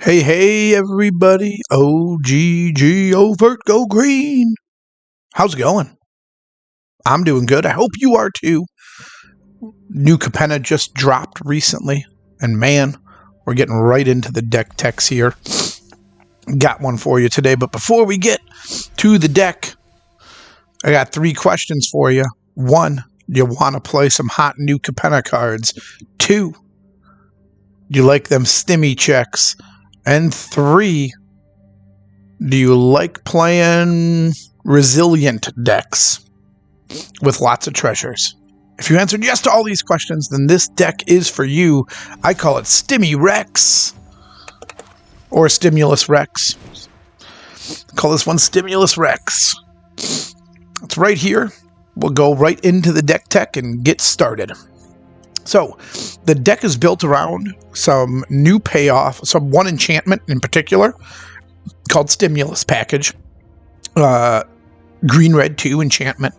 Hey, hey, everybody. OGG, overt, go green. How's it going? I'm doing good. I hope you are too. New Capenna just dropped recently. And man, we're getting right into the deck techs here. Got one for you today. But before we get to the deck, I got 3 questions for you. 1, do you want to play some hot new Capenna cards? 2, do you like them stimmy checks? And 3, do you like playing resilient decks with lots of treasures? If you answered yes to all these questions, then this deck is for you. I call it Stimmy Rex. Or Stimulus Rex. Call this one Stimulus Rex. It's right here. We'll go right into the deck tech and get started. So, the deck is built around some new payoff, one enchantment in particular, called Stimulus Package. Green-red 2 enchantment.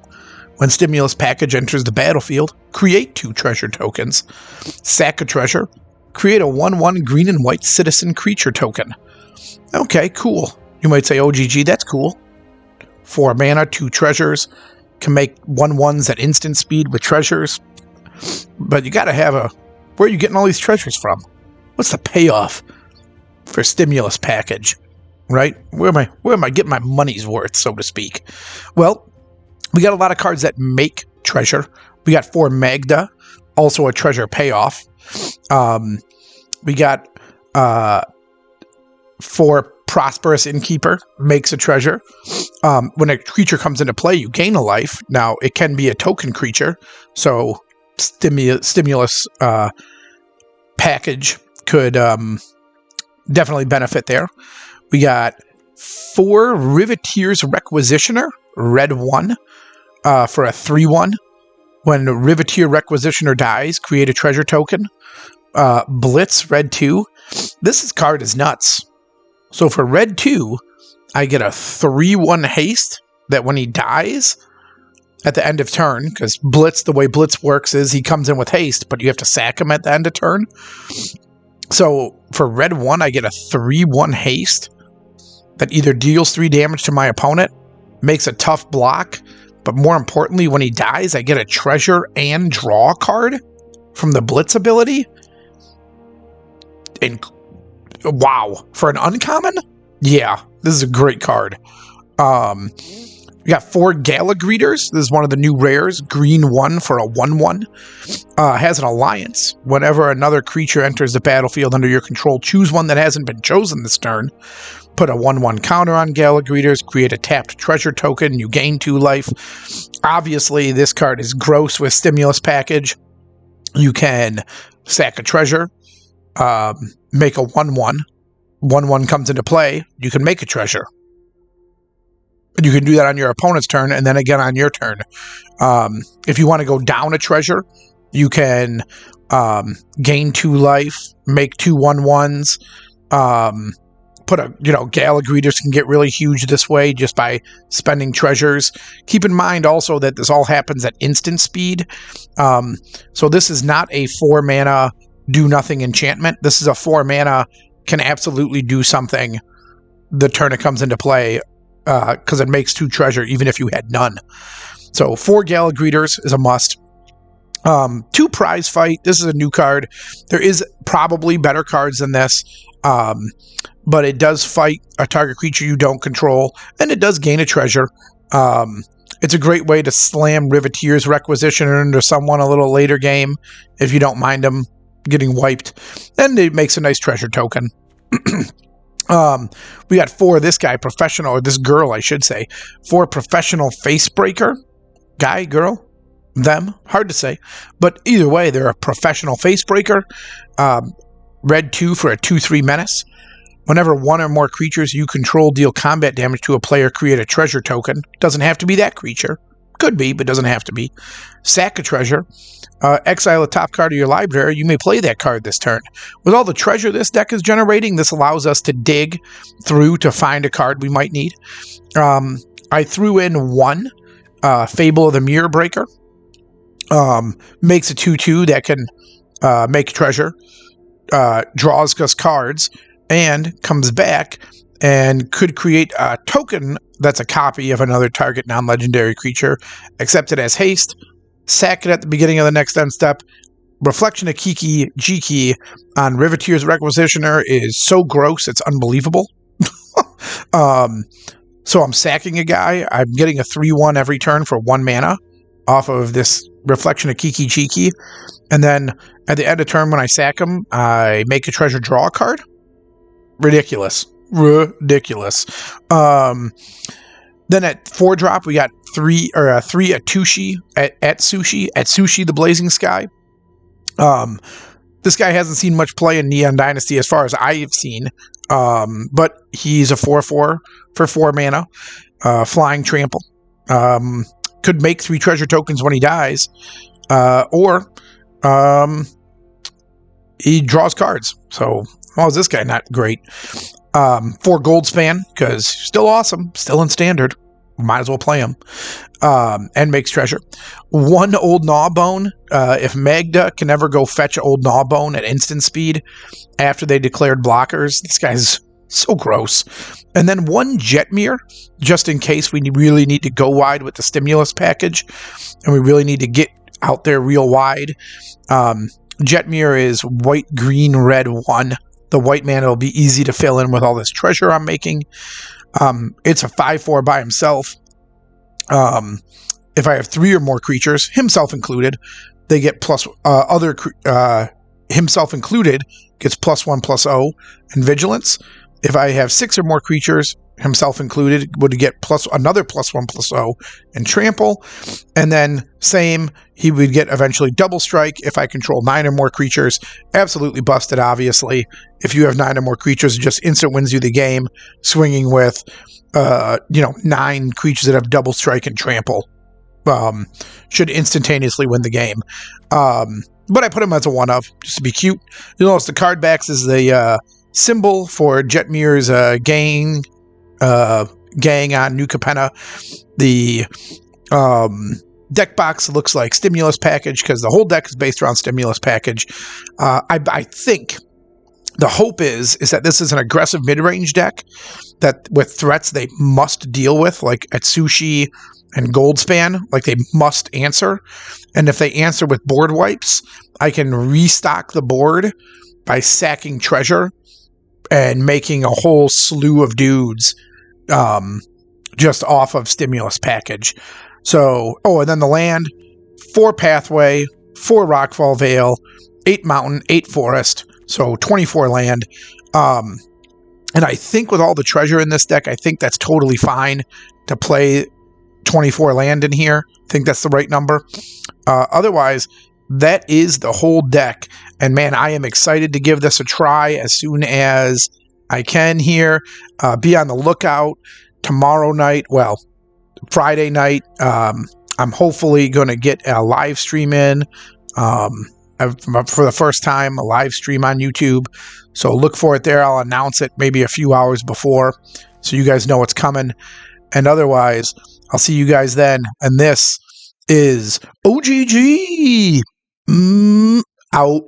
When Stimulus Package enters the battlefield, create 2 treasure tokens. Sack a treasure. Create a 1/1 green and white citizen creature token. Okay, cool. You might say, OGG, that's cool. 4 mana, 2 treasures. Can make 1/1s at instant speed with treasures. But you gotta have where are you getting all these treasures from? What's the payoff for Stimulus Package? Right? Where am I getting my money's worth, so to speak? Well, we got a lot of cards that make treasure. We got 4 Magda, also a treasure payoff. We got 4 Prosperous Innkeeper, makes a treasure. When a creature comes into play, you gain a life. Now, it can be a token creature, so Stimulus Package could definitely benefit there. We got 4 Riveteer's Requisitioner, red 1, for a 3/1. When Riveteer Requisitioner dies, create a treasure token. Blitz, red 2. This card is nuts. So for red 2, I get a 3/1 haste that when he dies at the end of turn, because Blitz, the way Blitz works is he comes in with haste, but you have to sack him at the end of turn. So for red 1, I get a 3/1 haste that either deals 3 damage to my opponent, makes a tough block, but more importantly, when he dies, I get a treasure and draw card from the Blitz ability. And wow, for an uncommon? Yeah, this is a great card. We got 4 Gala Greeters. This is one of the new rares. Green 1 for a 1/1. Has an alliance. Whenever another creature enters the battlefield under your control, choose one that hasn't been chosen this turn. Put a 1/1 counter on Gala Greeters. Create a tapped treasure token. You gain 2 life. Obviously, this card is gross with Stimulus Package. You can sack a treasure. Make a 1/1. 1/1 comes into play. You can make a treasure. You can do that on your opponent's turn, and then again on your turn. If you want to go down a treasure, you can gain 2 life, make 2 1/1s. Gala Greeters can get really huge this way just by spending treasures. Keep in mind also that this all happens at instant speed. So this is not a 4 mana do nothing enchantment. This is a 4 mana can absolutely do something the turn it comes into play. Because it makes 2 treasure even if you had none. So 4 Gala Greeters is a must. 2 Prize Fight. This is a new card. There is probably better cards than this. But it does fight a target creature you don't control. And it does gain a treasure. It's a great way to slam Riveteer's Requisitioner into someone a little later game. If you don't mind them getting wiped. And it makes a nice treasure token. We got 4 this girl, I should say. 4 Professional Facebreaker. Guy, girl, them, hard to say. But either way, they're a Professional Facebreaker. Red 2 for a 2/3 menace. Whenever 1 or more creatures you control deal combat damage to a player, create a treasure token. Doesn't have to be that creature. Could be, but doesn't have to be. Sack a treasure. Exile a top card of your library. You may play that card this turn. With all the treasure this deck is generating, this allows us to dig through to find a card we might need. I threw in 1 Fable of the Mirror Breaker. Makes a 2/2 that can make treasure. Draws us cards. and comes back and could create a token that's a copy of another target non-legendary creature, accept it as haste, sack it at the beginning of the next end step. Reflection of Kiki G-Key on Riveteer's Requisitioner is so gross, it's unbelievable. So I'm sacking a guy. I'm getting a 3/1 every turn for 1 mana off of this Reflection of Kiki G-Key. And then at the end of turn when I sack him, I make a treasure draw a card. Ridiculous. Then at 4-drop, we got 3 at Tushi at Sushi the Blazing Sky. This guy hasn't seen much play in Neon Dynasty as far as I've seen, but he's a 4/4 for 4 mana, flying trample. Could make 3 treasure tokens when he dies, or he draws cards. So, well, is this guy not great? 4 gold span, because still awesome, still in standard. Might as well play him. And makes treasure. 1 old Gnawbone. If Magda can never go fetch old Gnawbone at instant speed after they declared blockers, this guy's so gross. And then 1 Jetmir, just in case we really need to go wide with the stimulus package, and we really need to get out there real wide. Jetmir is white, green, red 1. The white mana will be easy to fill in with all this treasure I'm making. It's a 5/4 by himself. If I have 3 or more creatures, himself included, they get plus himself included gets +1/+0 and vigilance. If I have 6 or more creatures, himself included, would get another +1/+0 and trample. And then same, he would get eventually double strike if I control 9 or more creatures. Absolutely busted, obviously. If you have 9 or more creatures, it just instant wins you the game, swinging with 9 creatures that have double strike and trample. Should instantaneously win the game. But I put him as a 1-of, just to be cute. You'll notice the card backs is the symbol for Jetmir's gang on New Capenna. The deck box looks like Stimulus Package, because the whole deck is based around Stimulus Package. I think the hope is that this is an aggressive mid-range deck that with threats they must deal with, like Atsushi and Goldspan, like they must answer. And if they answer with board wipes, I can restock the board by sacking treasure and making a whole slew of dudes just off of Stimulus Package. So, and then the land, 4 Pathway, 4 Rockfall Vale, 8 Mountain, 8 Forest, so 24 land. And I think with all the treasure in this deck, I think that's totally fine to play 24 land in here. I think that's the right number. Otherwise, that is the whole deck. And man, I am excited to give this a try as soon as I can here. Be on the lookout tomorrow night. Well, Friday night. I'm hopefully going to get a live stream in. For the first time, a live stream on YouTube. So look for it there. I'll announce it maybe a few hours before so you guys know what's coming. And otherwise, I'll see you guys then. And this is OGG out.